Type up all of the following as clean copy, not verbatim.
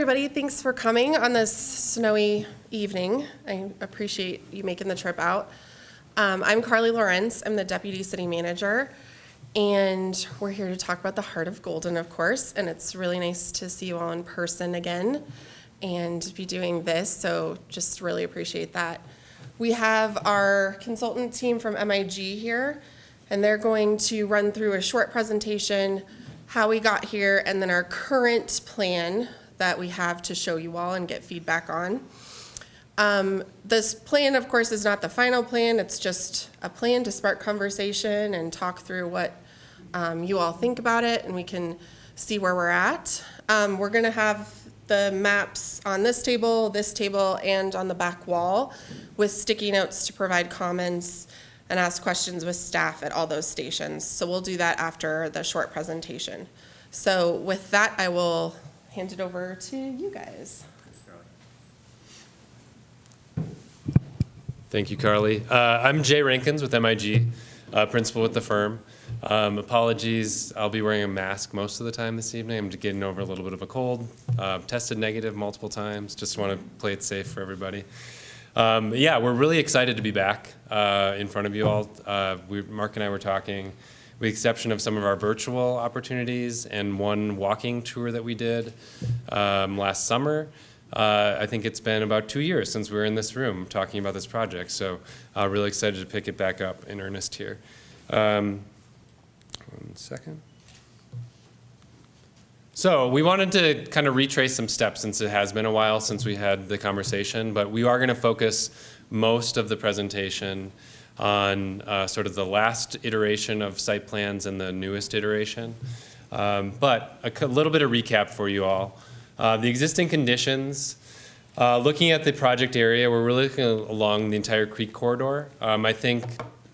everybody. Thanks for coming on this snowy evening. I appreciate you making the trip out. I'm Carly Lawrence. I'm the Deputy City Manager, and we're here to talk about the Heart of Golden, of course, and it's really nice to see you all in person again and be doing this, so just really appreciate that. We have our consultant team from MIG here, and they're going to run through a short presentation, how we got here, and then our current plan that we have to show you all and get feedback on. This plan, of course, is not the final plan. It's just a plan to spark conversation and talk through what you all think about it, and we can see where we're at. We're going to have the maps on this table, and on the back wall with sticky notes to provide comments and ask questions with staff at all those stations. So we'll do that after the short presentation. So with that, I will hand it over to you guys. Thank you, Carly. I'm Jay Rankins with MIG, principal with the firm. Apologies, I'll be wearing a mask most of the time this evening. I'm getting over a little bit of a cold. Tested negative multiple times. Just want to play it safe for everybody. Yeah, we're really excited to be back in front of you all. Mark and I were talking, with the exception of some of our virtual opportunities and one walking tour that we did last summer. I think it's been about 2 years since we were in this room talking about this project, so really excited to pick it back up in earnest here. 1 second. So we wanted to kind of retrace some steps since it has been a while since we had the conversation, but we are going to focus most of the presentation on sort of the last iteration of site plans and the newest iteration. But a little bit of recap for you all. The existing conditions, looking at the project area, we're really looking along the entire creek corridor. I think,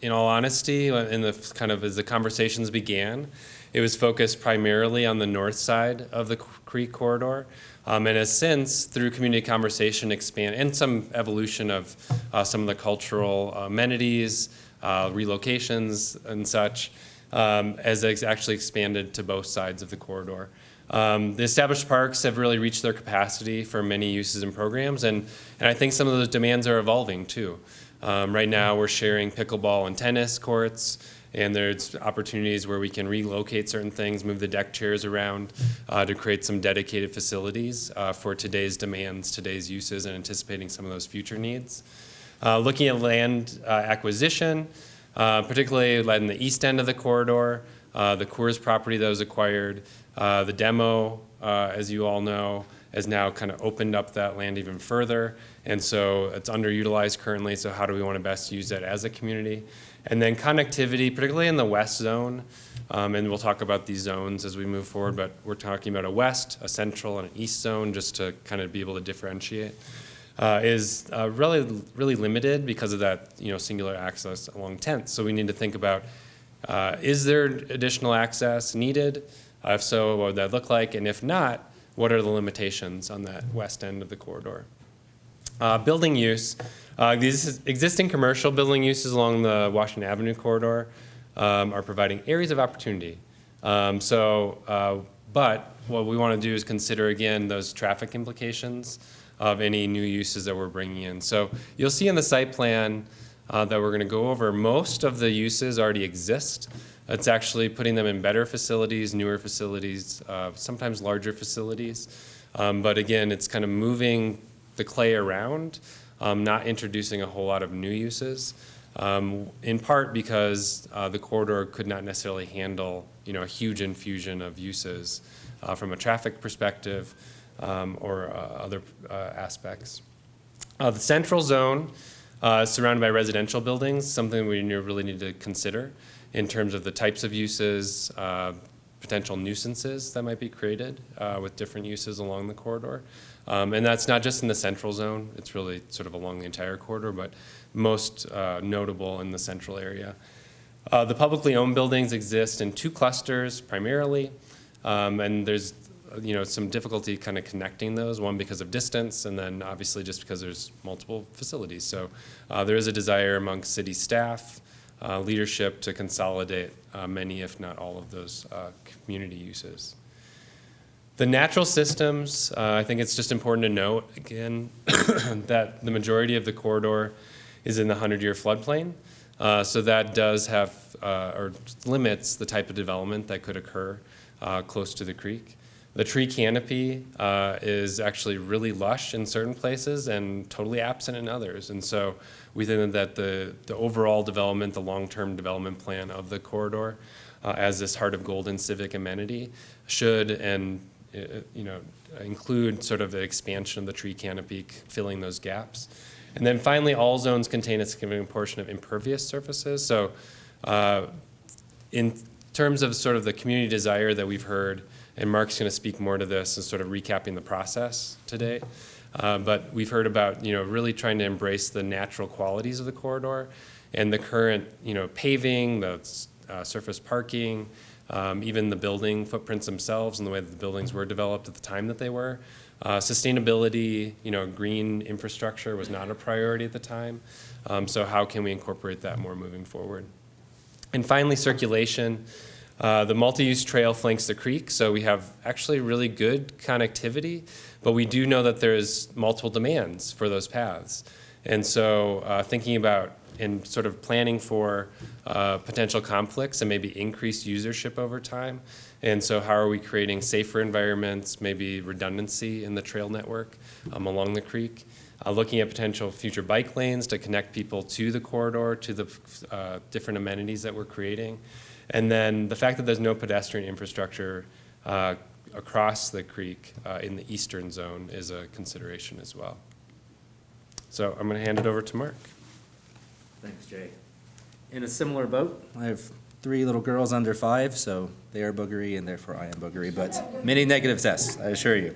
in all honesty, in the kind of as the conversations began, it was focused primarily on the north side of the creek corridor, and has since, through community conversation, expanded, and some evolution of some of the cultural amenities, relocations, and such, as it's actually expanded to both sides of the corridor. The established parks have really reached their capacity for many uses and programs, and I think some of those demands are evolving too. Right now we're sharing pickleball and tennis courts, and there's opportunities where we can relocate certain things, move the deck chairs around to create some dedicated facilities for today's demands, today's uses, and anticipating some of those future needs. Looking at land acquisition, particularly in the east end of the corridor, the Coors property that was acquired, the demo, as you all know, has now kind of opened up that land even further, and so it's underutilized currently, so how do we want to best use that as a community? And then connectivity, particularly in the west zone, and we'll talk about these zones as we move forward, but we're talking about a west, a central, and an east zone just to kind of be able to differentiate, is really limited because of that singular access along 10th. So we need to think about, is there additional access needed? If so, what would that look like? And if not, what are the limitations on that west end of the corridor? Building use. These existing commercial building uses along the Washington Avenue corridor are providing areas of opportunity. But what we want to do is consider, again, those traffic implications of any new uses that we're bringing in. So you'll see in the site plan that we're going to go over, most of the uses already exist. It's actually putting them in better facilities, newer facilities, sometimes larger facilities. But again, it's kind of moving the clay around, not introducing a whole lot of new uses, in part because the corridor could not necessarily handle a huge infusion of uses from a traffic perspective or other aspects. The central zone is surrounded by residential buildings, something we really need to consider in terms of the types of uses, potential nuisances that might be created with different uses along the corridor. And that's not just in the central zone, it's really sort of along the entire corridor, but most notable in the central area. The publicly owned buildings exist in 2 clusters primarily, and there's some difficulty kind of connecting those, one because of distance, and then obviously just because there's multiple facilities. So there is a desire among city staff, leadership to consolidate many, if not all, of those community uses. The natural systems, I think it's just important to note, again, that the majority of the corridor is in the 100-year floodplain. So that does have, or limits the type of development that could occur close to the creek. The tree canopy is actually really lush in certain places and totally absent in others. And so we think that the overall development, the long-term development plan of the corridor as this Heart of Golden civic amenity should include sort of the expansion of the tree canopy, filling those gaps. And then finally, all zones contain a significant portion of impervious surfaces. So in terms of sort of the community desire that we've heard, and Mark's going to speak more to this and sort of recapping the process today, but we've heard about, really trying to embrace the natural qualities of the corridor and the current, paving, the surface parking, even the building footprints themselves and the way that the buildings were developed at the time that they were. Sustainability, green infrastructure was not a priority at the time. So how can we incorporate that more moving forward? And finally, circulation. The multi-use trail flanks the creek, so we have actually really good connectivity, but we do know that there's multiple demands for those paths. And so thinking about and sort of planning for potential conflicts and maybe increased usership over time. And so how are we creating safer environments, maybe redundancy in the trail network along the creek? Looking at potential future bike lanes to connect people to the corridor, to the different amenities that we're creating. And then the fact that there's no pedestrian infrastructure across the creek in the eastern zone is a consideration as well. So I'm going to hand it over to Mark. Thanks, Jay. In a similar boat, I have 3 little girls under 5, so they are boogery and therefore I am boogery, but many negative tests, I assure you.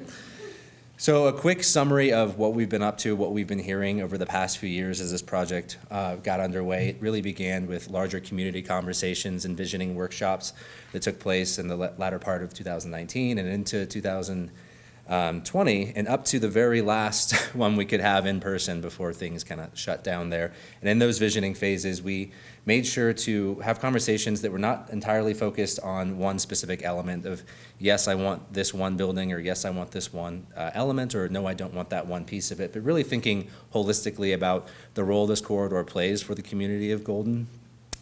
So a quick summary of what we've been up to, what we've been hearing over the past few years as this project got underway. It really began with larger community conversations and visioning workshops that took place in the latter part of 2019 and into 2020, and up to the very last one we could have in person before things kind of shut down there. And in those visioning phases, we made sure to have conversations that were not entirely focused on one specific element of, yes, I want this one building, or yes, I want this one element, or no, I don't want that one piece of it, but really thinking holistically about the role this corridor plays for the community of Golden.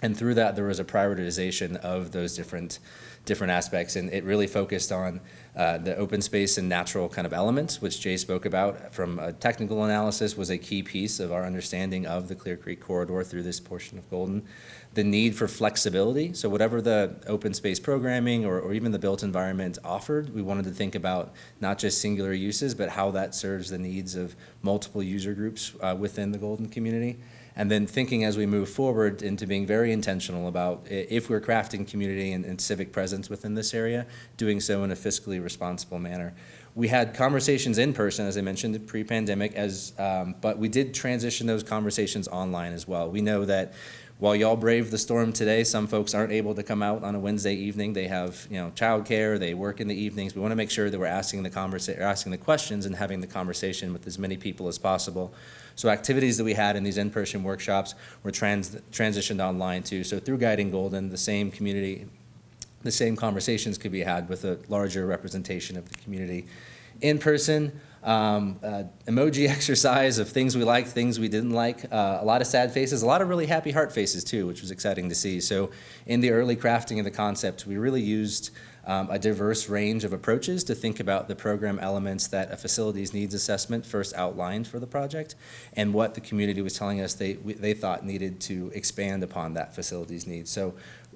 And through that, there was a prioritization of those different aspects, and it really focused on the open space and natural kind of elements, which Jay spoke about from a technical analysis was a key piece of our understanding of the Clear Creek corridor through this portion of Golden. The need for flexibility, so whatever the open space programming or even the built environment offered, we wanted to think about not just singular uses, but how that serves the needs of multiple user groups within the Golden community. And then thinking as we move forward into being very intentional about if we're crafting community and civic presence within this area, doing so in a fiscally responsible manner. We had conversations in person, as I mentioned, pre-pandemic, but we did transition those conversations online as well. We know that while y'all brave the storm today, some folks aren't able to come out on a Wednesday evening. They have, childcare, they work in the evenings. We want to make sure that we're asking the questions and having the conversation with as many people as possible. So activities that we had in these in-person workshops were transitioned online too. So through Guiding Golden, the same conversations could be had with a larger representation of the community. In person, emoji exercise of things we liked, things we didn't like, a lot of sad faces, a lot of really happy heart faces too, which was exciting to see. So in the early crafting of the concept, we really used a diverse range of approaches to think about the program elements that a facilities needs assessment first outlined for the project and what the community was telling us they thought needed to expand upon that facilities needs. So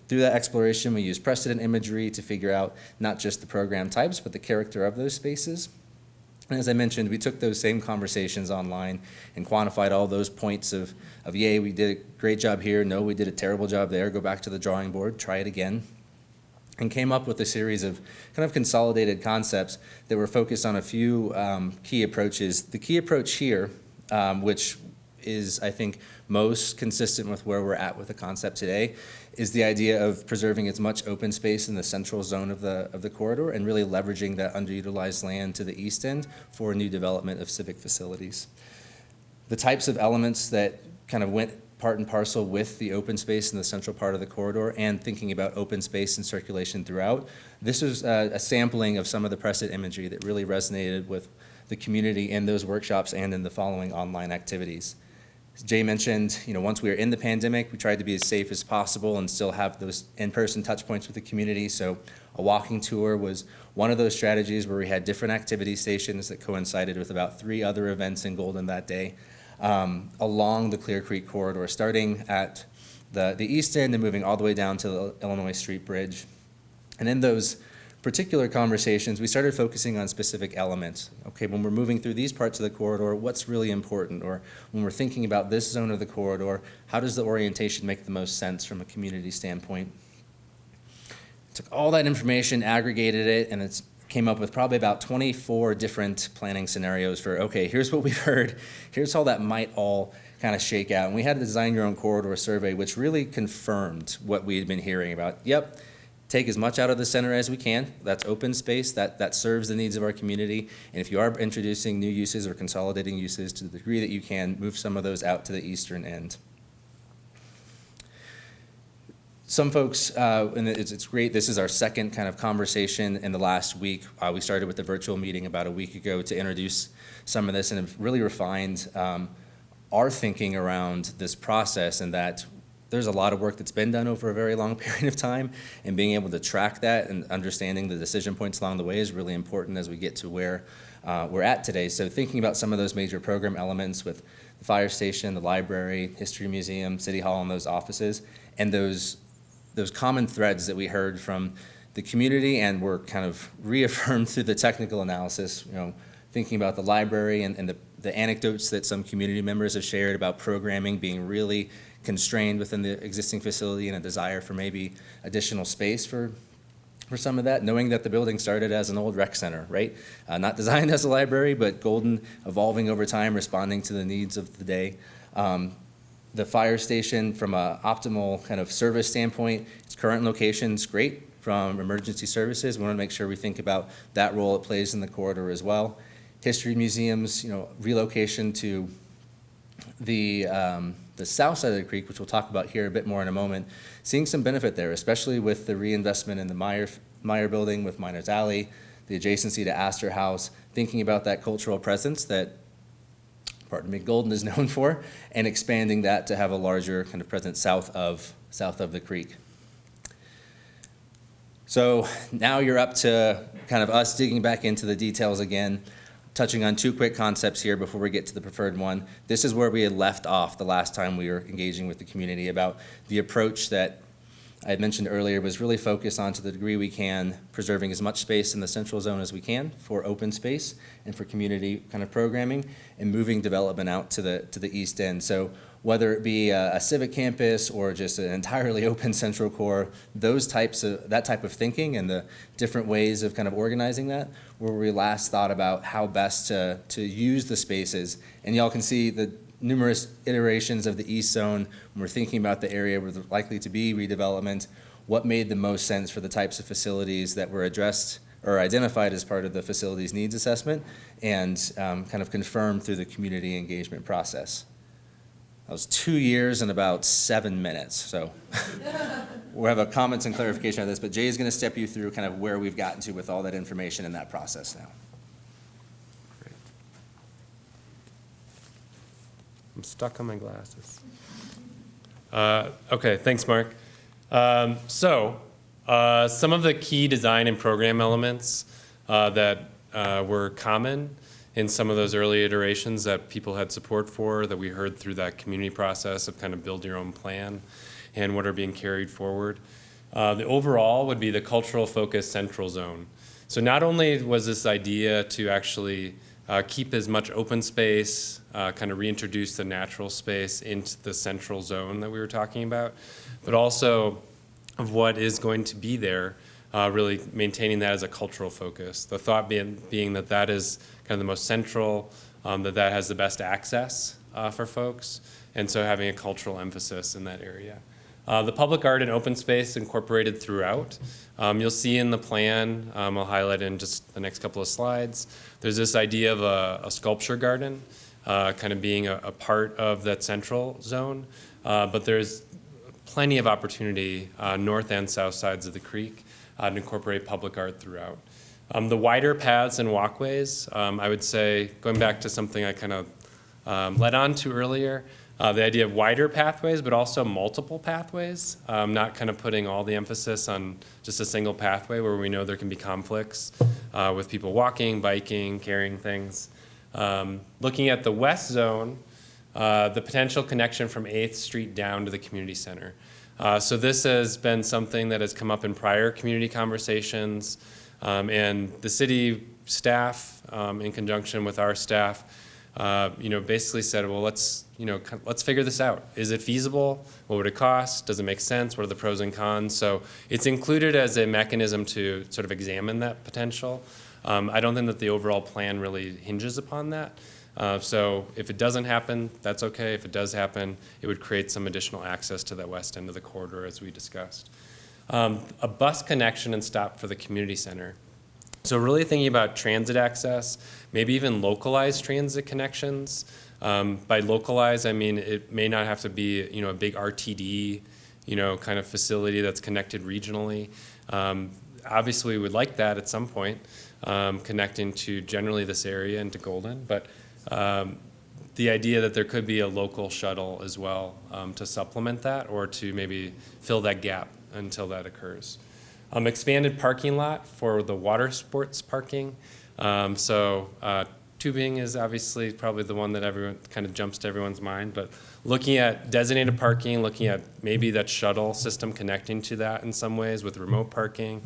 through that exploration, we used precedent imagery to figure out not just the program types, but the character of those spaces. And as I mentioned, we took those same conversations online and quantified all those points of yay, we did a great job here, no, we did a terrible job there, go back to the drawing board, try it again, and came up with a series of kind of consolidated concepts that were focused on a few key approaches. The key approach here, which is, I think, most consistent with where we're at with the concept today, is the idea of preserving as much open space in the central zone of the corridor and really leveraging that underutilized land to the east end for new development of civic facilities. The types of elements that kind of went part and parcel with the open space in the central part of the corridor and thinking about open space and circulation throughout. This was a sampling of some of the precedent imagery that really resonated with the community in those workshops and in the following online activities. As Jay mentioned, once we were in the pandemic, we tried to be as safe as possible and still have those in-person touch points with the community. So a walking tour was one of those strategies where we had different activity stations that coincided with about 3 other events in Golden that day along the Clear Creek corridor, starting at the east end and moving all the way down to the Illinois Street Bridge. And in those particular conversations, we started focusing on specific elements. Okay, when we're moving through these parts of the corridor, what's really important? Or when we're thinking about this zone of the corridor, how does the orientation make the most sense from a community standpoint? Took all that information, aggregated it, and it came up with probably about 24 different planning scenarios for, okay, here's what we've heard, here's how that might all kind of shake out. And we had a Design Your Own Corridor survey, which really confirmed what we had been hearing about. Yep. Take as much out of the center as we can. That's open space. That serves the needs of our community. And if you are introducing new uses or consolidating uses, to the degree that you can, move some of those out to the eastern end. Some folks, and it's great, this is our second kind of conversation in the last week. We started with the virtual meeting about a week ago to introduce some of this and have really refined our thinking around this process, and that there's a lot of work that's been done over a very long period of time, and being able to track that and understanding the decision points along the way is really important as we get to where we're at today. So thinking about some of those major program elements with the fire station, the library, history museum, city hall, and those offices, and those common threads that we heard from the community and were kind of reaffirmed through the technical analysis, thinking about the library and the anecdotes that some community members have shared about programming being really constrained within the existing facility and a desire for maybe additional space for some of that, knowing that the building started as an old rec center, right? Not designed as a library, but Golden evolving over time, responding to the needs of the day. The fire station, from an optimal kind of service standpoint, its current location's great from emergency services. We want to make sure we think about that role it plays in the corridor as well. History museums, relocation to the south side of the creek, which we'll talk about here a bit more in a moment, seeing some benefit there, especially with the reinvestment in the Meyer building with Miners Alley, the adjacency to Astor House, thinking about that cultural presence that, pardon me, Golden is known for, and expanding that to have a larger kind of presence south of the creek. So now you're up to kind of us digging back into the details again, touching on 2 quick concepts here before we get to the preferred one. This is where we had left off the last time we were engaging with the community about the approach that I had mentioned earlier was really focused on, to the degree we can, preserving as much space in the central zone as we can for open space and for community kind of programming, and moving development out to the east end. So whether it be a civic campus or just an entirely open central core, that type of thinking and the different ways of kind of organizing that, where we last thought about how best to use the spaces. And y'all can see the numerous iterations of the east zone when we're thinking about the area where there's likely to be redevelopment, what made the most sense for the types of facilities that were addressed or identified as part of the facilities needs assessment, and kind of confirmed through the community engagement process. That was 2 years and about 7 minutes. So we'll have a comments and clarification on this, but Jay is going to step you through kind of where we've gotten to with all that information in that process now. Great. I'm stuck on my glasses. Okay, thanks, Mark. Some of the key design and program elements that were common in some of those early iterations that people had support for, that we heard through that community process of kind of build your own plan and what are being carried forward. The overall would be the cultural focus central zone. So not only was this idea to actually keep as much open space, kind of reintroduce the natural space into the central zone that we were talking about, but also of what is going to be there, really maintaining that as a cultural focus. The thought being that that is kind of the most central, that has the best access for folks, and so having a cultural emphasis in that area. The public art and open space incorporated throughout. You'll see in the plan, I'll highlight in just the next couple of slides, there's this idea of a sculpture garden kind of being a part of that central zone. But there's plenty of opportunity north and south sides of the creek to incorporate public art throughout. The wider paths and walkways, I would say, going back to something I kind of led on to earlier, the idea of wider pathways, but also multiple pathways, not kind of putting all the emphasis on just a single pathway where we know there can be conflicts with people walking, biking, carrying things. Looking at the west zone, the potential connection from 8th Street down to the community center. So this has been something that has come up in prior community conversations, and the city staff, in conjunction with our staff, basically said, well, let's figure this out. Is it feasible? What would it cost? Does it make sense? What are the pros and cons? So it's included as a mechanism to sort of examine that potential. I don't think that the overall plan really hinges upon that. So if it doesn't happen, that's okay. If it does happen, it would create some additional access to that west end of the corridor, as we discussed. A bus connection and stop for the community center. So really thinking about transit access, maybe even localized transit connections. By localized, I mean it may not have to be a big RTD kind of facility that's connected regionally. Obviously, we would like that at some point, connecting to generally this area and to Golden, but the idea that there could be a local shuttle as well to supplement that or to maybe fill that gap until that occurs. Expanded parking lot for the water sports parking. Tubing is obviously probably the one that everyone kind of jumps to everyone's mind, but looking at designated parking, looking at maybe that shuttle system connecting to that in some ways with remote parking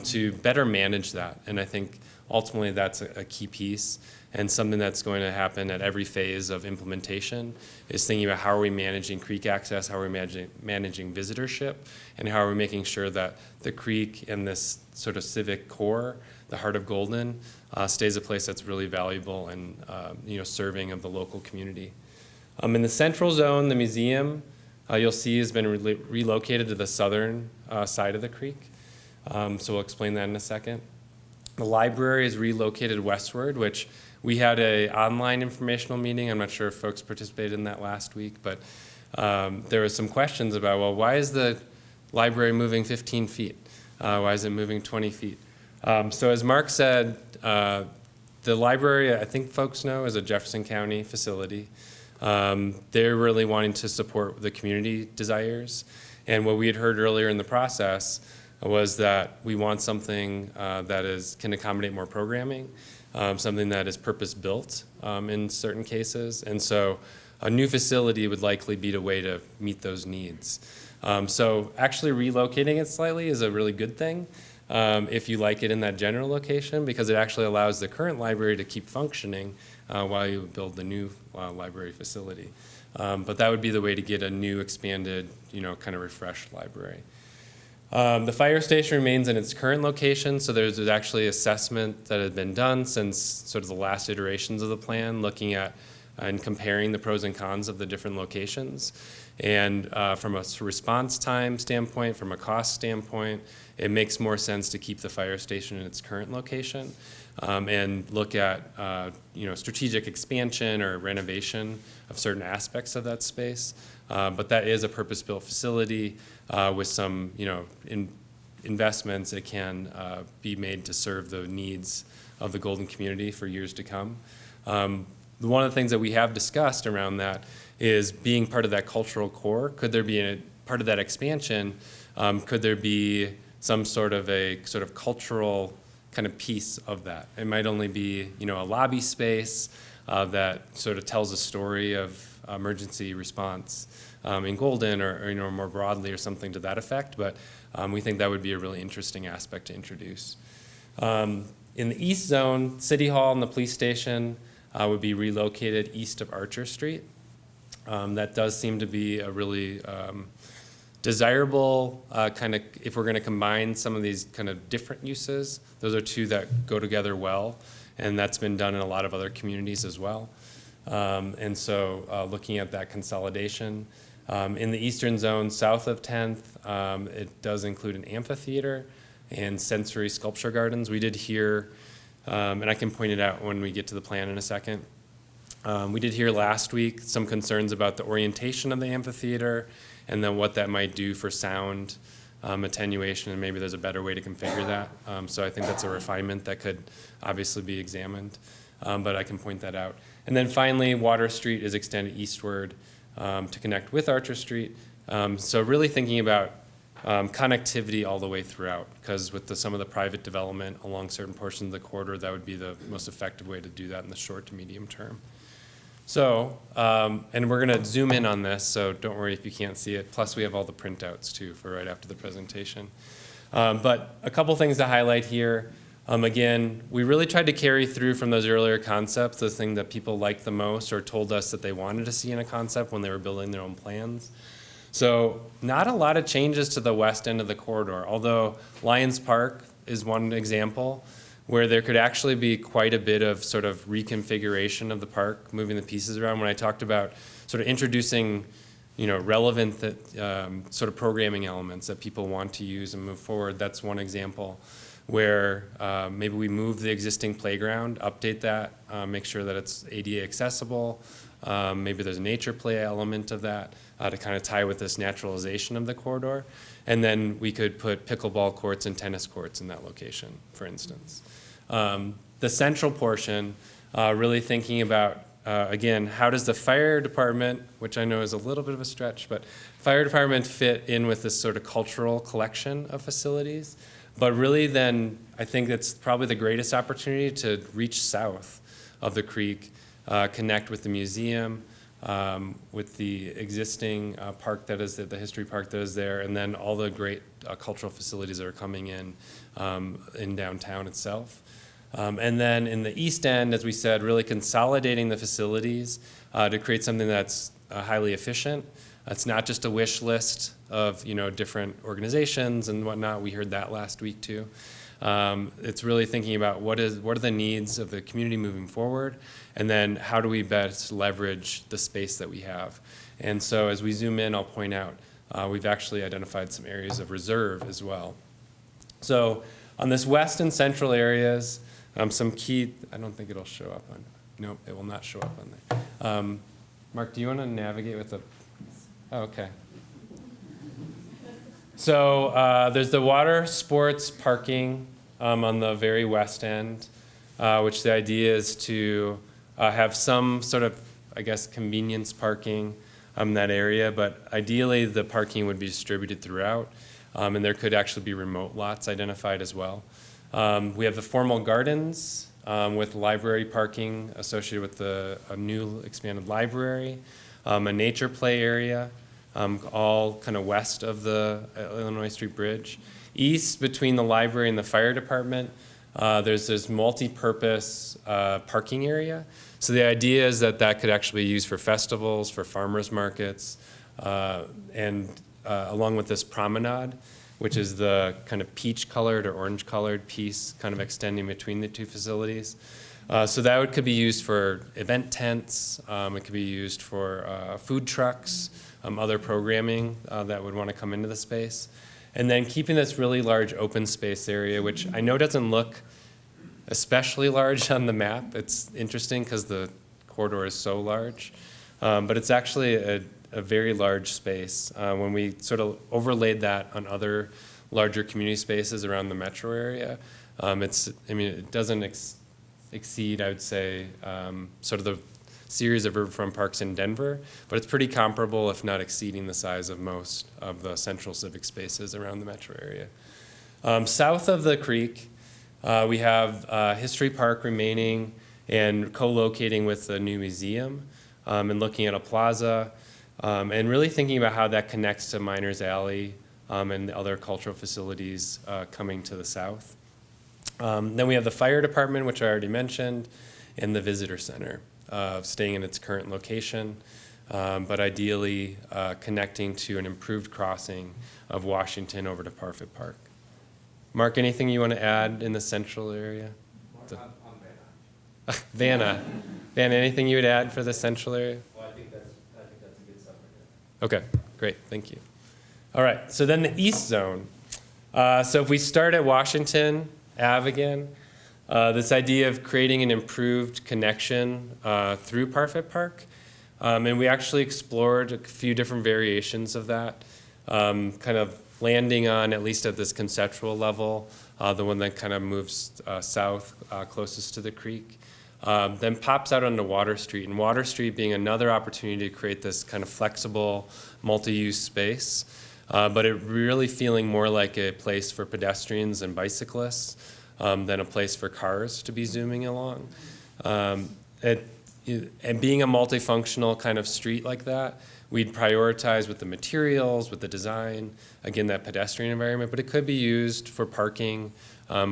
to better manage that. And I think ultimately that's a key piece. And something that's going to happen at every phase of implementation is thinking about how are we managing creek access, how are we managing visitorship, and how are we making sure that the creek and this sort of civic core, the heart of Golden, stays a place that's really valuable and serving of the local community. In the central zone, the museum, you'll see, has been relocated to the southern side of the creek. So we'll explain that in a second. The library is relocated westward, which we had an online informational meeting. I'm not sure if folks participated in that last week, but there were some questions about, well, why is the library moving 15 feet? Why is it moving 20 feet? So as Mark said, the library, I think folks know, is a Jefferson County facility. They're really wanting to support the community desires. And what we had heard earlier in the process was that we want something that can accommodate more programming, something that is purpose-built in certain cases. And so a new facility would likely be the way to meet those needs. So actually relocating it slightly is a really good thing if you like it in that general location, because it actually allows the current library to keep functioning while you build the new library facility. But that would be the way to get a new expanded, kind of refreshed library. The fire station remains in its current location, so there's actually assessment that had been done since sort of the last iterations of the plan, looking at and comparing the pros and cons of the different locations. And from a response time standpoint, from a cost standpoint, it makes more sense to keep the fire station in its current location and look at strategic expansion or renovation of certain aspects of that space. But that is a purpose-built facility with some investments that can be made to serve the needs of the Golden community for years to come. One of the things that we have discussed around that is being part of that cultural core. Could there be a part of that expansion? Could there be some sort of cultural kind of piece of that? It might only be a lobby space that sort of tells a story of emergency response in Golden or more broadly or something to that effect, but we think that would be a really interesting aspect to introduce. In the east zone, City Hall and the police station would be relocated east of Archer Street. That does seem to be a really desirable kind of, if we're going to combine some of these kind of different uses, those are two that go together well, and that's been done in a lot of other communities as well. And so looking at that consolidation. In the eastern zone, south of 10th, it does include an amphitheater and sensory sculpture gardens. We did hear, and I can point it out when we get to the plan in a second, We did hear last week some concerns about the orientation of the amphitheater and then what that might do for sound attenuation, and maybe there's a better way to configure that. So I think that's a refinement that could obviously be examined, but I can point that out. And then finally, Water Street is extended eastward to connect with Archer Street. So really thinking about connectivity all the way throughout, because with some of the private development along certain portions of the corridor, that would be the most effective way to do that in the short to medium term. So, and we're going to zoom in on this, so don't worry if you can't see it. Plus, we have all the printouts, too, for right after the presentation. But a couple things to highlight here. Again, we really tried to carry through from those earlier concepts the thing that people liked the most or told us that they wanted to see in a concept when they were building their own plans. So not a lot of changes to the west end of the corridor, although Lions Park is one example where there could actually be quite a bit of sort of reconfiguration of the park, moving the pieces around. When I talked about sort of introducing, relevant sort of programming elements that people want to use and move forward, that's one example where maybe we move the existing playground, update that, make sure that it's ADA accessible. Maybe there's a nature play element of that to kind of tie with this naturalization of the corridor. And then we could put pickleball courts and tennis courts in that location, for instance. The central portion, really thinking about, again, how does the fire department, which I know is a little bit of a stretch, but fire department fit in with this sort of cultural collection of facilities. But really then, I think that's probably the greatest opportunity to reach south of the creek, connect with the museum, with the existing park that is the history park that is there, and then all the great cultural facilities that are coming in downtown itself. And then in the east end, as we said, really consolidating the facilities to create something that's highly efficient. It's not just a wish list of different organizations and whatnot. We heard that last week too. It's really thinking about what are the needs of the community moving forward, and then how do we best leverage the space that we have. And so as we zoom in, I'll point out we've actually identified some areas of reserve as well. So on this west and central areas, some key, I don't think it'll show up on, nope, it will not show up on there. Mark, do you want to navigate with the, oh, okay. So there's the water sports parking on the very west end, which the idea is to have some sort of, I guess, convenience parking in that area, but ideally the parking would be distributed throughout, and there could actually be remote lots identified as well. We have the formal gardens with library parking associated with a new expanded library, a nature play area, all kind of west of the Illinois Street Bridge. East, between the library and the fire department, there's this multi-purpose parking area. So the idea is that could actually be used for festivals, for farmers markets, and along with this promenade, which is the kind of peach-colored or orange-colored piece kind of extending between the two facilities. So that could be used for event tents. It could be used for food trucks, other programming that would want to come into the space. And then keeping this really large open space area, which I know doesn't look especially large on the map. It's interesting because the corridor is so large. But it's actually a very large space. When we sort of overlaid that on other larger community spaces around the metro area, it doesn't exceed, I would say, sort of the series of riverfront parks in Denver, but it's pretty comparable, if not exceeding the size of most of the central civic spaces around the metro area. South of the creek, we have History Park remaining and co-locating with the new museum and looking at a plaza and really thinking about how that connects to Miners Alley and the other cultural facilities coming to the south. Then we have the fire department, which I already mentioned, and the visitor center, staying in its current location, but ideally connecting to an improved crossing of Washington over to Parfit Park. Mark, anything you want to add in the central area? Vanna. Vanna, anything you would add for the central area? Well, I think that's a good summary. Okay, great, thank you. All right, so then the east zone. So if we start at Washington Ave again, This idea of creating an improved connection through Parfit Park. And we actually explored a few different variations of that, kind of landing on, at least at this conceptual level, the one that kind of moves south closest to the creek. Then pops out onto Water Street, and Water Street being another opportunity to create this kind of flexible, multi-use space, but it really feeling more like a place for pedestrians and bicyclists than a place for cars to be zooming along. And being a multifunctional kind of street like that, we'd prioritize with the materials, with the design, again, that pedestrian environment, but it could be used for parking,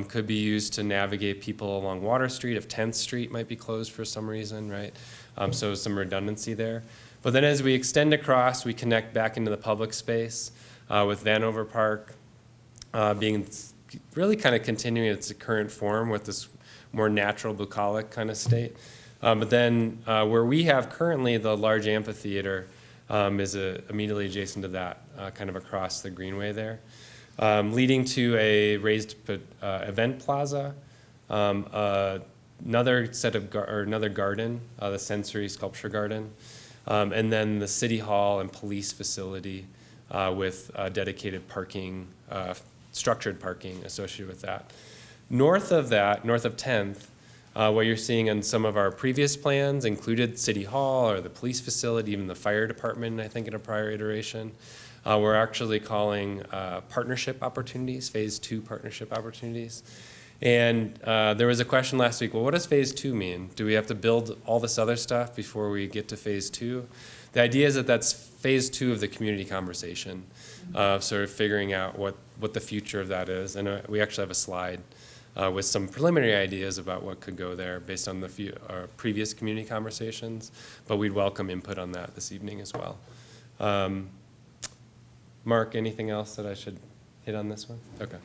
could be used to navigate people along Water Street if 10th Street might be closed for some reason, right? So some redundancy there. But then as we extend across, we connect back into the public space with Vanover Park being really kind of continuing its current form with this more natural bucolic kind of state. But then where we have currently the large amphitheater is immediately adjacent to that, kind of across the greenway there. Leading to a raised event plaza, another garden, the sensory sculpture garden, and then the city hall and police facility with dedicated parking, structured parking associated with that. North of that, north of 10th, what you're seeing in some of our previous plans included city hall or the police facility, even the fire department, I think in a prior iteration. We're actually calling partnership opportunities, phase 2 partnership opportunities. And there was a question last week, well, what does phase 2 mean? Do we have to build all this other stuff before we get to phase 2? The idea is that that's phase 2 of the community conversation, sort of figuring out what the future of that is. And we actually have a slide with some preliminary ideas about what could go there based on the previous community conversations, but we'd welcome input on that this evening as well. Mark, anything else that I should hit on this one? Okay.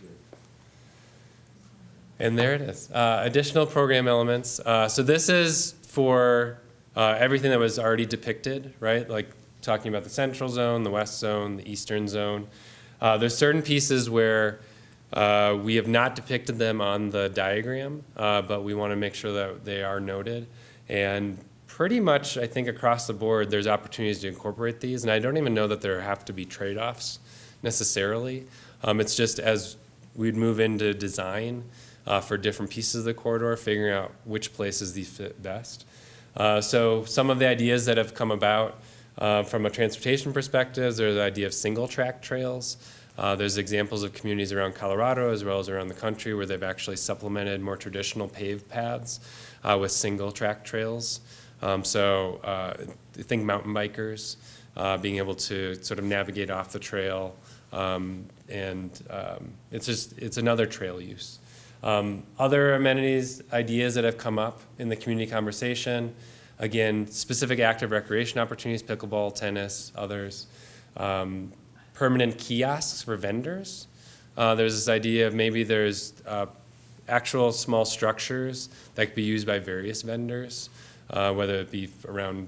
And there it is. Additional program elements. So this is for everything that was already depicted, right? Like talking about the central zone, the west zone, the eastern zone. There's certain pieces where we have not depicted them on the diagram, but we want to make sure that they are noted. And pretty much, I think, across the board, there's opportunities to incorporate these. And I don't even know that there have to be trade-offs necessarily. It's just as we'd move into design for different pieces of the corridor, figuring out which places these fit best. So some of the ideas that have come about from a transportation perspective, there's the idea of single-track trails. There's examples of communities around Colorado as well as around the country where they've actually supplemented more traditional paved paths with single-track trails. So I think mountain bikers being able to sort of navigate off the trail, it's another trail use. Other amenities, ideas that have come up in the community conversation, again, specific active recreation opportunities, pickleball, tennis, others. Permanent kiosks for vendors. There's this idea of maybe there's actual small structures that could be used by various vendors, whether it be around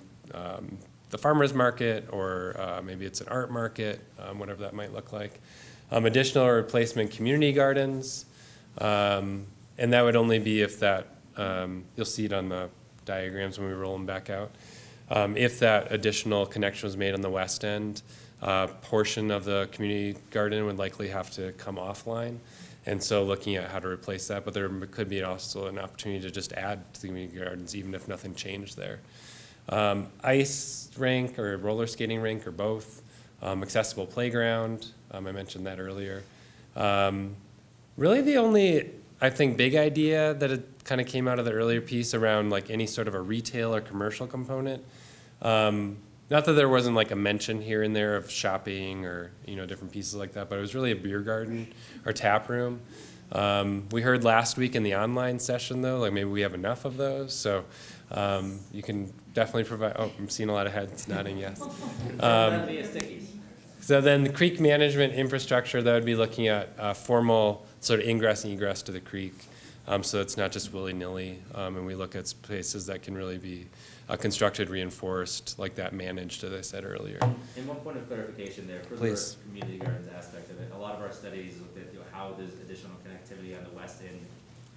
the farmer's market or maybe it's an art market, whatever that might look like. Additional replacement community gardens, and that would only be if that, you'll see it on the diagrams when we roll them back out, if that additional connection was made on the west end. Portion of the community garden would likely have to come offline. And so looking at how to replace that, but there could be also an opportunity to just add to the community gardens even if nothing changed there. Ice rink or roller skating rink or both. Accessible playground, I mentioned that earlier. Really the only, I think, big idea that it kind of came out of the earlier piece around like any sort of a retail or commercial component. Not that there wasn't like a mention here and there of shopping or different pieces like that, but it was really a beer garden or tap room. We heard last week in the online session though, like maybe we have enough of those. So you can definitely provide. Oh, I'm seeing a lot of heads nodding yes. So then the creek management infrastructure, that would be looking at formal sort of ingress and egress to the creek. So it's not just willy-nilly, and we look at spaces that can really be constructed, reinforced, like that managed, as I said earlier. And one point of clarification there, for Please. the community gardens aspect of it, a lot of our studies looked at how there's additional connectivity on the west end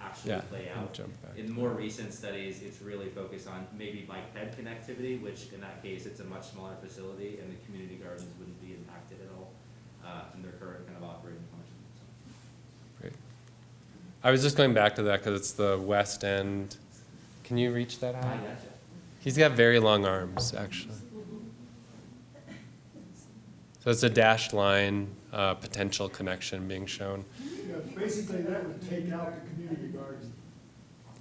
actually Yeah, play I'll out. jump back. In more recent studies, it's really focused on maybe bike ped connectivity, which in that case, it's a much smaller facility and the community gardens wouldn't be impacted at all in their current kind of operating function. So. Great. I was just going back to that because it's the west end. Can you reach that I high? gotcha. He's got very long arms, actually. So it's a dashed line, potential connection being shown. Yeah, basically, that would take out the community garden.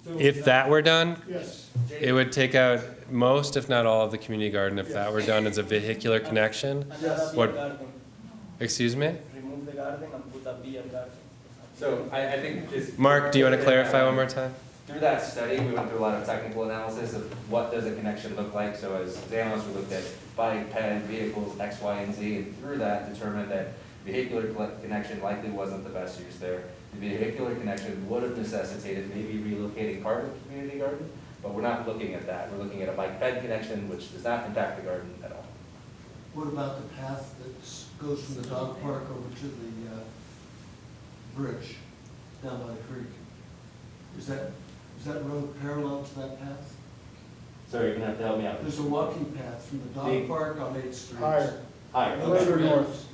So If that were done, Yes, it would take out most, if not all, of the community garden if that were done as a vehicular connection. yes. What, excuse me? Remove the garden and put a beer garden. So I think just. Mark, do you want to clarify one more time? Through that study, we went through a lot of technical analysis of what does a connection look like. So as analysts, we looked at bike, ped, vehicles, X, Y, and Z, and through that determined that vehicular connection likely wasn't the best use there. The vehicular connection would have necessitated maybe relocating part of the community garden, but we're not looking at that. We're looking at a bike ped connection, which does not impact the garden at all. What about the path that goes from the dog park over to the bridge down by the creek? Is that road parallel to that path? So you're gonna have to help me out. There's a walking path from the Big- dog park on 8th Street. Higher, Higher. further north.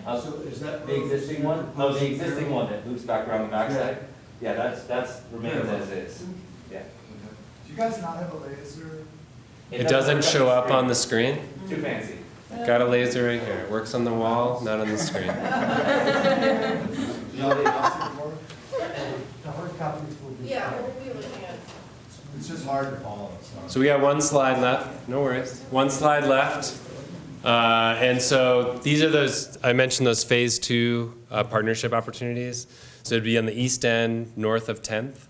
So is that The road? existing one? Oh, the existing one that loops back around the backside? Yeah, that's remains as is. Yeah. Do you guys not have a laser? It doesn't show up on the screen? Too fancy. Got a laser right here. It works on the wall, not on the screen. The hard copies will be. Yeah, we'll be looking at. It's just hard to follow, so. So we got one slide left. No worries. One slide left. And so these are those, I mentioned those phase 2 partnership opportunities. So it'd be on the east end, north of 10th.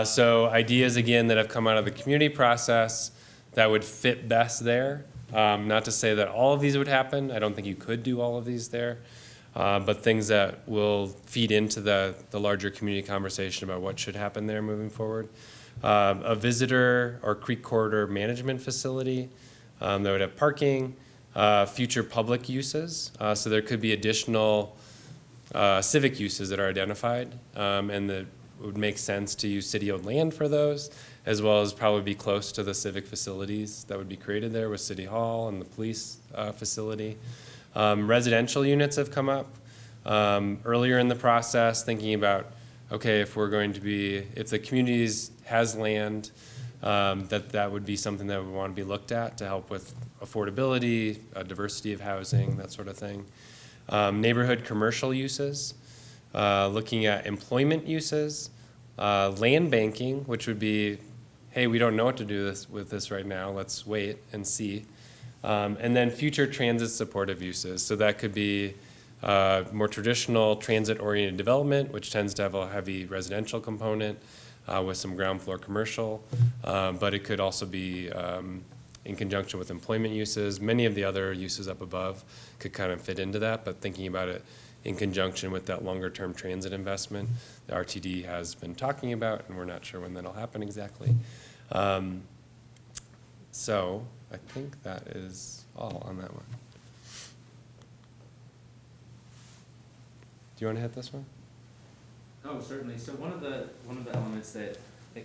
So ideas, again, that have come out of the community process that would fit best there. Not to say that all of these would happen. I don't think you could do all of these there. But things that will feed into the larger community conversation about what should happen there moving forward. A visitor or creek corridor management facility that would have parking, future public uses. So there could be additional civic uses that are identified, and that would make sense to use city-owned land for those, as well as probably be close to the civic facilities that would be created there with City Hall and the police facility. Residential units have come up earlier in the process, thinking about, okay, if we're going to be, if the communities has land, that would be something that would want to be looked at to help with affordability, diversity of housing, that sort of thing. Neighborhood commercial uses, looking at employment uses, land banking, which would be, hey, we don't know what to do with this right now, let's wait and see. And then future transit supportive uses. So that could be more traditional transit-oriented development, which tends to have a heavy residential component with some ground floor commercial. But it could also be in conjunction with employment uses. Many of the other uses up above could kind of fit into that, but thinking about it in conjunction with that longer-term transit investment the RTD has been talking about, and we're not sure when that'll happen exactly. So I think that is all on that one. Do you want to hit this one? Oh, certainly. So one of the elements that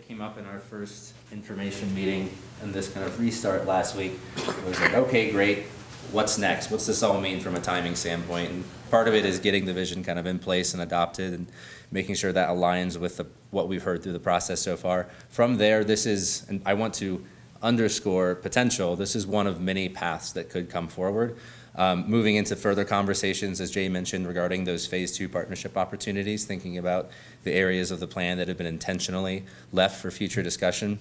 came up in our first information meeting and this kind of restart last week was like, okay, great. What's next? What's this all mean from a timing standpoint? And part of it is getting the vision kind of in place and adopted and making sure that aligns with what we've heard through the process so far. From there, this is, and I want to underscore potential, this is one of many paths that could come forward. Moving into further conversations, as Jay mentioned, regarding those phase 2 partnership opportunities, thinking about the areas of the plan that have been intentionally left for future discussion.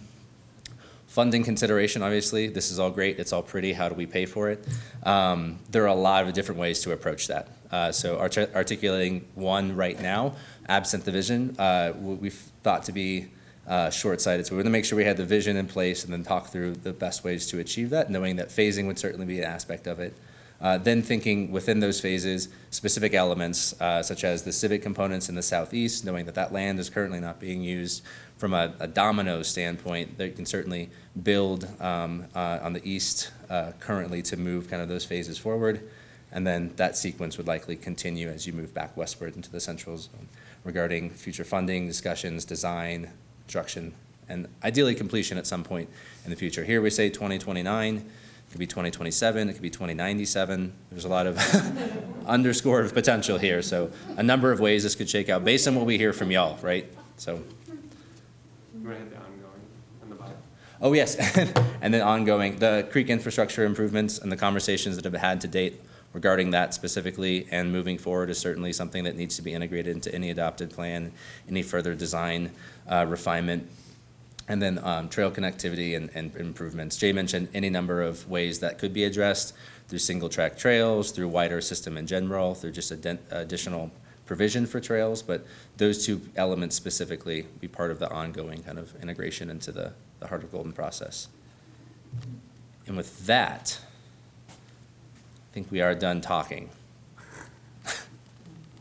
Funding consideration, obviously, this is all great, it's all pretty, how do we pay for it? There are a lot of different ways to approach that. So articulating one right now, absent the vision, we've thought to be short-sighted. So we're gonna make sure we had the vision in place and then talk through the best ways to achieve that, knowing that phasing would certainly be an aspect of it. Then thinking within those phases, specific elements such as the civic components in the southeast, knowing that that land is currently not being used from a domino standpoint, that you can certainly build on the east currently to move kind of those phases forward. And then that sequence would likely continue as you move back westward into the central zone. regarding future funding, discussions, design, construction, and ideally completion at some point in the future. Here we say 2029, it could be 2027, it could be 2097. There's a lot of underscored potential here, so a number of ways this could shake out based on what we hear from y'all, right? So. I'm gonna hit the ongoing and the bye. Oh, yes, and then ongoing, the creek infrastructure improvements and the conversations that have been had to date regarding that specifically and moving forward is certainly something that needs to be integrated into any adopted plan, any further design refinement, and then trail connectivity and improvements. Jay mentioned any number of ways that could be addressed through single track trails, through wider system in general, through just additional provision for trails, but those two elements specifically be part of the ongoing kind of integration into the Heart of Golden process. And with that, I think we are done talking.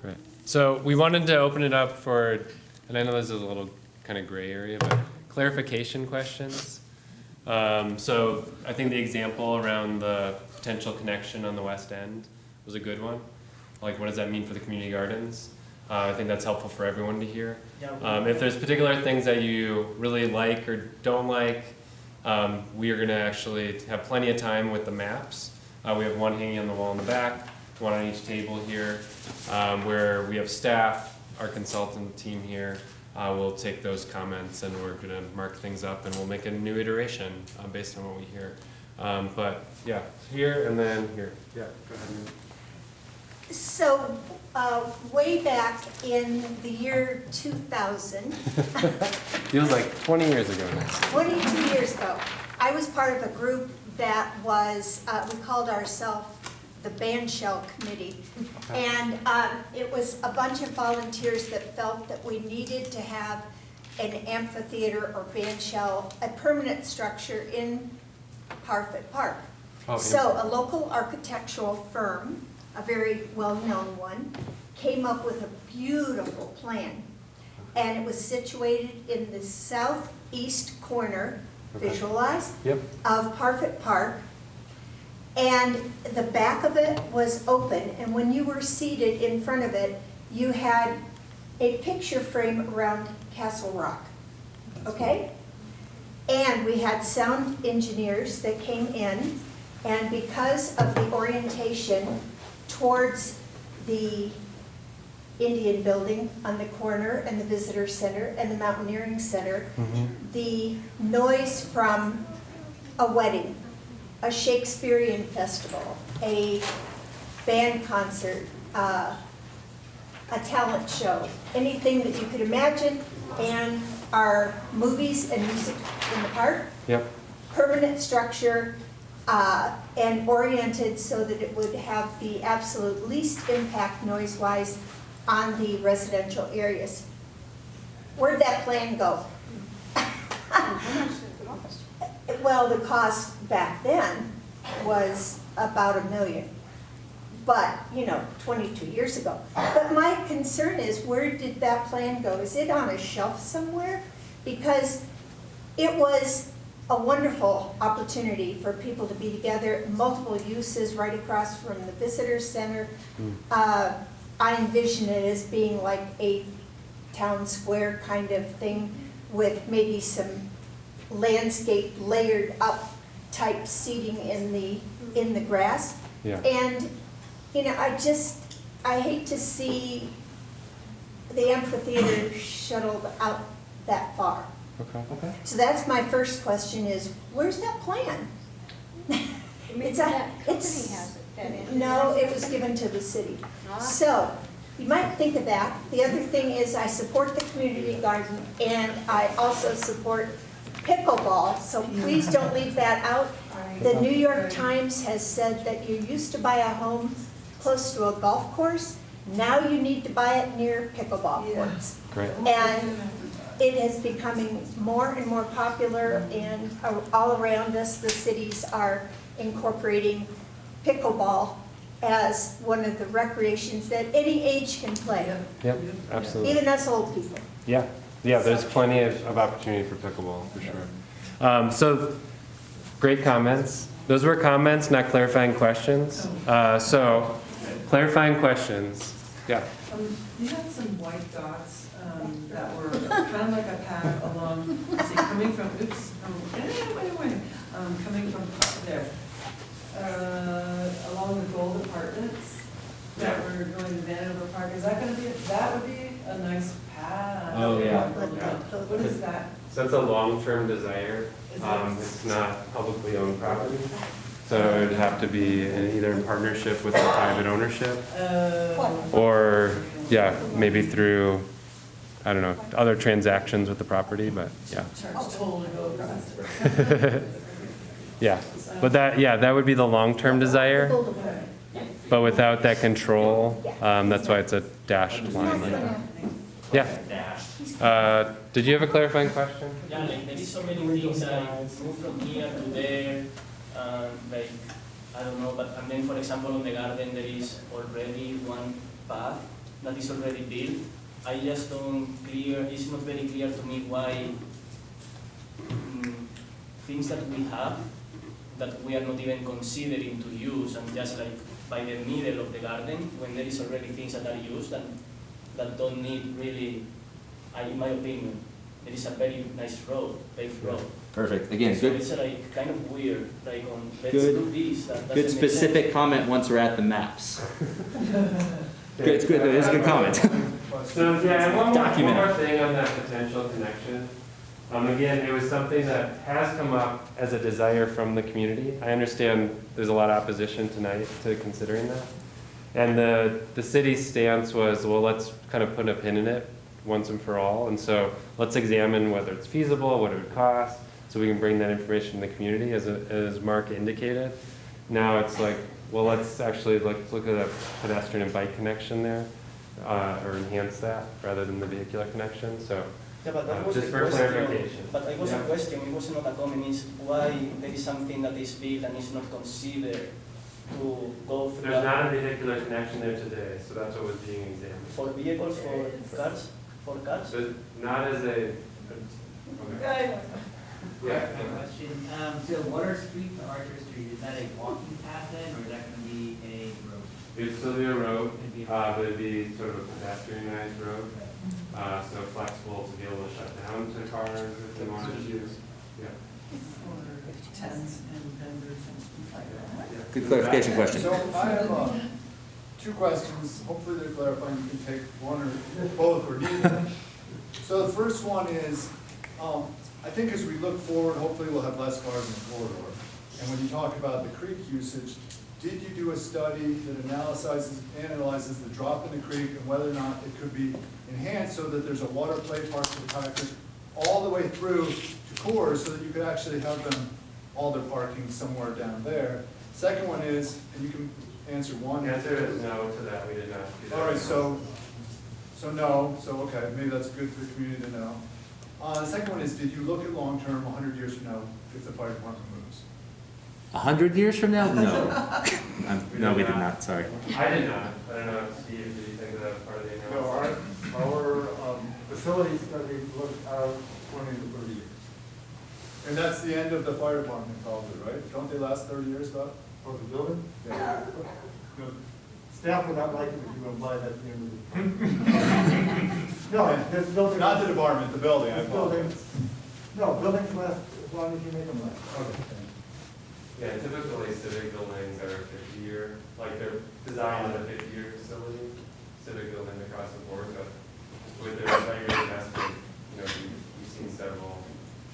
Right. So we wanted to open it up for, and I know this is a little kind of gray area, but clarification questions. So I think the example around the potential connection on the west end was a good one. Like, what does that mean for the community gardens? I think that's helpful for everyone to hear. If there's particular things that you really like or don't like, we are going to actually have plenty of time with the maps. We have one hanging on the wall in the back, one on each table here, where we have staff, our consultant team here. We'll take those comments and we're going to mark things up and we'll make a new iteration based on what we hear. But yeah, here and then here. Yeah, go ahead. So, way back in the year 2000, Feels like 20 years ago now. 22 years ago, I was part of a group that was, we called ourselves the Bandshell Committee. And it was a bunch of volunteers that felt that we needed to have an amphitheater or bandshell, a permanent structure in Parfit Park. Oh, So a local architectural firm, a very well-known one, came up with a beautiful plan. And it was situated in the southeast corner, visualize, of Parfit Park. And the back of it was open, and when you were seated in front of it, you had a picture frame around Castle Rock, okay? And we had sound engineers that came in, and because of the orientation towards the Indian building on the corner and the visitor center and the mountaineering center, the noise from a wedding, a Shakespearean festival, a band concert, a talent show, anything that you could imagine, and our movies and music in the park. Yep. Permanent structure and oriented so that it would have the absolute least impact noise-wise on the residential areas. Where'd that plan go? Well, the cost back then was about $1 million, but, 22 years ago. But my concern is, where did that plan go? Is it on a shelf somewhere? Because it was a wonderful opportunity for people to be together, multiple uses right across from the visitor center. I envision it as being like a town square kind of thing with maybe some landscape layered up type seating in the grass. Yeah. And I hate to see the amphitheater shuttled out that far. Okay. So that's my first question is, where's that plan? No, it was given to the city. So, you might think of that. The other thing is I support the community garden and I also support pickleball, so please don't leave that out. The New York Times has said that you used to buy a home close to a golf course. Now you need to buy it near pickleball courts. Great. And it is becoming more and more popular, and all around us, the cities are incorporating pickleball as one of the recreations that any age can play, Yep, absolutely. even us old people. Yeah, there's plenty of opportunity for pickleball, for sure. So, great comments. Those were comments, not clarifying questions. So, clarifying questions. Yeah. You had some white dots that were kind of like a path along, let's see, coming from, coming from there, along the Gold Apartments that were going to Vanover Park. Is that going to be, that would be a nice path? Oh, yeah. What is that? So it's a long-term desire. Is it- It's not publicly owned property. So it would have to be either in partnership with the private ownership or, yeah, maybe through, I don't know, other transactions with the property, but yeah. Totally go across. Yeah, but that would be the long-term desire, but without that control, that's why it's a dashed line like that. Yeah. Did you have a clarifying question? Yeah, like there is so many things that I move from here to there, like, I don't know, but, and then for example on the garden there is already one path that is already built. I just don't clear, it's not very clear to me why things that we have that we are not even considering to use and just like by the middle of the garden when there is already things that are used and that don't need really, in my opinion, there is a very nice road, paved road. Perfect. Again, So good. it's like kind of weird, like on, let's Good- do this, that doesn't Good make specific sense. comment once we're at the maps. Good, it's good, it's a good comment. So, yeah, and one Document it. more thing on that potential connection. Again, it was something that has come up as a desire from the community. I understand there's a lot of opposition tonight to considering that. And the city's stance was, well, let's kind of put a pin in it once and for all. And so let's examine whether it's feasible, what it would cost, so we can bring that information to the community, as Mark indicated. Now it's like, well, let's actually look at a pedestrian and bike connection there, or enhance that rather than the vehicular connection. So Yeah, but that was just a for question. clarification. But it was Yeah. a question, it was not a comment, it's why there is something that is built and is not considered to go through. There's not a vehicular connection there today, so that's what was being examined. For vehicles, for cars? But not as a, okay. Yeah. Question, so Water Street to Archer Street, is that a walking path then, or is that gonna be a road? It'd still be a road, but it'd be sort of a pedestrianized road, so flexible to be able to shut down to cars if they wanted to use. Yeah. For tents and vendors and stuff like that. Good clarification question. So I have two questions, hopefully they're clarifying, you can take one or both or neither. So the first one is, I think as we look forward, hopefully we'll have less cars in the corridor. And when you talk about the creek usage, did you do a study that analyzes the drop in the creek and whether or not it could be enhanced so that there's a water play park for the kayakers all the way through to Coors so that you could actually have them, all their parking somewhere down there? Second one is, and you can answer one. The answer is no to that, we did not do that. All right, so no, so okay, maybe that's good for the community to know. The second one is, did you look at long-term, 100 years from now, if the fire department moves? 100 years from now? No. No, we did not, sorry. I did not. I don't know, Steve, did you think that was part of the No, analysis? our facility study looked out 20 to 30 years. And that's the end of the fire department probably, right? Don't they last 30 years about, for the building? Yeah. Good. Staff would not like it if you imply that's the end of the. No, this building. Not the department, the building, I apologize. No, buildings last as long as you make them last. Okay. Yeah, typically civic buildings are 50-year, like they're designed as a 50-year facility, civic buildings across the board, but with their regular investment, you've seen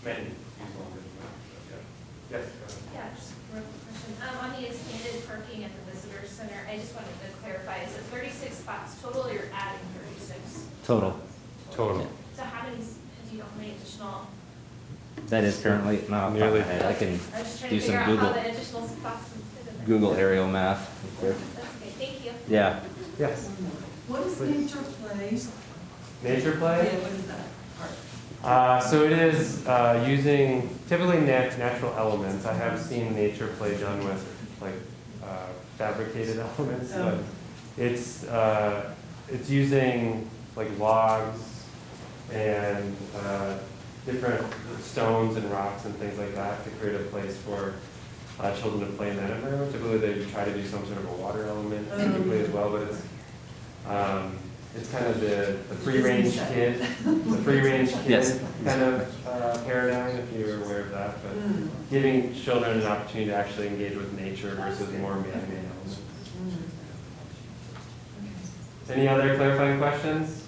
many use longer than that. So, yeah. Yes, go ahead. Yeah, just a real quick question. On the expanded parking at the visitor center, I just wanted to clarify, is it 36 spots total or you're adding 36? Total. Total. So how many, do you know how many additional? That is currently, not off the top of my head. I can I was just trying do to some figure out Google, how the additional spots can fit in there. Google aerial math. That's okay, thank you. Yeah. Yes. What is Nature Place? Nature Yeah, play? what is that part? So it is using typically natural elements. I have seen nature play done with like fabricated elements, but it's using like logs and different stones and rocks and things like that to create a place for children to play in that environment. Typically they try to do some sort of a water element typically as well, but It's kind of the free-range kid, the free-range kid Yes. kind of paradigm, if you're aware of that. But giving children an opportunity to actually engage with nature versus more man-made elements. Any other clarifying questions?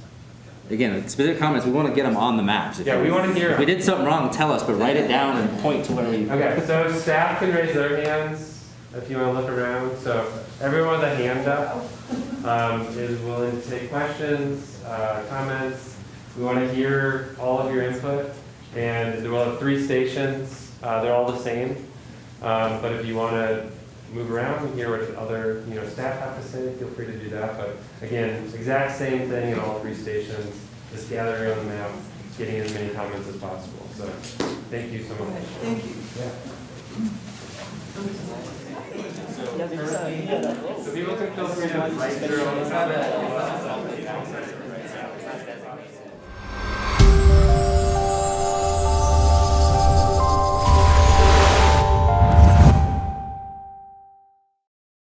Again, specific comments, we want to get them on the maps. Yeah, we want to hear If we them. did something wrong, tell us, but write it down and point to where we. Okay, so staff can raise their hands if you want to look around. So everyone with a hand up is willing to take questions, comments. We want to hear all of your input. And we'll have 3 stations. They're all the same. But if you want to move around and hear what other staff have to say, feel free to do that. But again, exact same thing in all 3 stations. Just gathering on the map, getting as many comments as possible. So thank you so much. Thank you. So people can feel free to write their own comments.